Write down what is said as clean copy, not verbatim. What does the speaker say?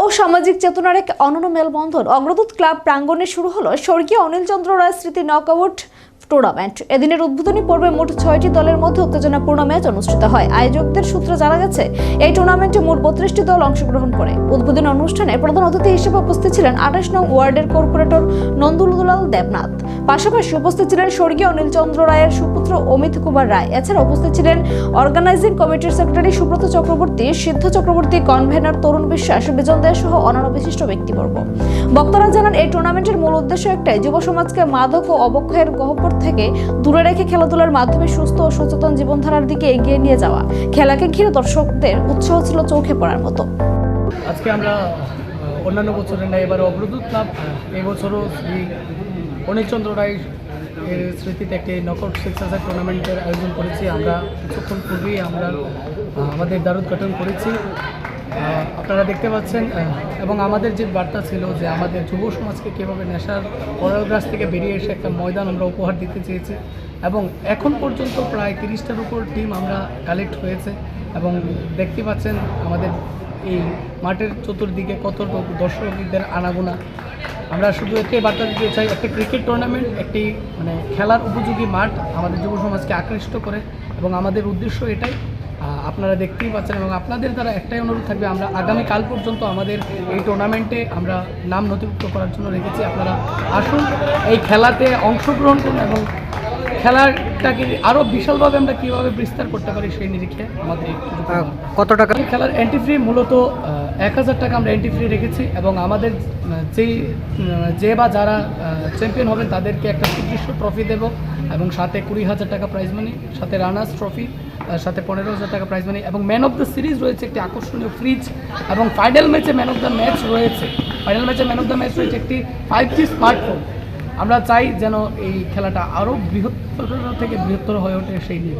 ও সামাজিক চেতনার এক অনন্য মেলবন্ধন অগ্রদূত ক্লাব প্রাঙ্গণে শুরু হলো স্বর্গীয় অনিল চন্দ্র রায় স্মৃতি নকআউট টুর্নামেন্ট। এদিনের উদ্বোধনী পর্বে মোট 6টি দলের মধ্যে উত্তেজনাপূর্ণ ম্যাচ অনুষ্ঠিত হয়। আয়োজকদের সূত্রে জানা গেছে, এই টুর্নামেন্টে মোট 32টি দল অংশগ্রহণ করে। উদ্বোধনী অনুষ্ঠানে প্রধান অতিথি হিসেবে উপস্থিত ছিলেন 28 নং ওয়ার্ডের কর্পোরেটর নন্দুলাল দেবনাথ। পাশাপাশি উপস্থিত ছিলেন স্বর্গীয় অনিল চন্দ্র রায়ের সুপুত্র অমিত কুমার রায়। এছাড়া উপস্থিত ছিলেন অর্গানাইজিং কমিটির সেক্রেটারি সুব্রত চক্রবর্তী, সিদ্ধ চক্রবর্তী, কনভেনর তরুণ বিশ্বাস, বিজন দে সহ অন্যান্য বিশিষ্ট ব্যক্তিবর্গ। বক্তারা জানান, এই টুর্নামেন্টের মূল উদ্দেশ্য একটাই, যুব সমাজকে মাদক ও অবক্ষয়ের গহ্বর থেকে দূরে রেখে খেলাধুলার মাধ্যমে সুস্থ ও সচেতন জীবনধারার দিকে এগিয়ে নিয়ে যাওয়া। খেলাকে ঘিরে দর্শকদের উৎসাহ ছিল চোখে পড়ার মতো। আজকে আমরা অন্যান্য বছরের ন্যায় এবার অগ্রদূত ক্লাব এই বছরও শ্রী অনিল চন্দ্র রায় এর স্মৃতিতে একটি নকআউট সিক্সার টুর্নামেন্টের আয়োজন করেছি। আমরা কিছুক্ষণ পূর্বেই আমাদের দ্বারোদ্ঘাটন করেছি, আপনারা দেখতে পাচ্ছেন। এবং আমাদের যে বার্তা ছিল যে আমাদের যুব সমাজকে কীভাবে নেশার পরাগ্রাস থেকে বেরিয়ে এসে একটা ময়দান আমরা উপহার দিতে চেয়েছি। এবং এখন পর্যন্ত প্রায় 30টার উপর টিম আমরা কালেক্ট হয়েছে এবং দেখতে পাচ্ছেন আমাদের এই মাঠের চতুর্দিকে কত দর্শকদের আনাগোনা। আমরা শুধু একটাই বার্তা দিতে চাই, একটা ক্রিকেট টুর্নামেন্ট একটি খেলার উপযোগী মাঠ আমাদের যুব সমাজকে আকৃষ্ট করে এবং আমাদের উদ্দেশ্য এটাই আপনারা দেখতেই পাচ্ছেন। এবং আপনাদের দ্বারা একটাই অনুরোধ থাকবে, আমরা আগামীকাল পর্যন্ত আমাদের এই টুর্নামেন্টে আমরা নাম নথিভুক্ত করার জন্য রেখেছি। আপনারা আসুন, এই খেলাতে অংশগ্রহণ করুন এবং খেলাটাকে আরও বিশালভাবে আমরা কীভাবে বিস্তার করতে পারি সেই নিরিখে আমাদের কত টাকা খেলার এন্ট্রি ফ্রি মূলত 1000 টাকা আমরা এন্ট্রি ফ্রি রেখেছি। এবং আমাদের যারা চ্যাম্পিয়ন হবেন তাদেরকে একটা সুদৃশ্য ট্রফি দেব এবং সাথে 20,000 টাকা প্রাইজ মানি, সাথে রানার্স ট্রফি, সাথে 15,000 টাকা প্রাইজ মানি এবং ম্যান অফ দ্য সিরিজ রয়েছে একটি আকর্ষণীয় ফ্রিজ। এবং ফাইনাল ম্যাচে ম্যান অফ দ্য ম্যাচ রয়েছে একটি 5G স্মার্টফোন। আমরা চাই যেন এই খেলাটা আরও বৃহত্তর থেকে বৃহত্তর হয়ে ওঠে সেই নিয়ে।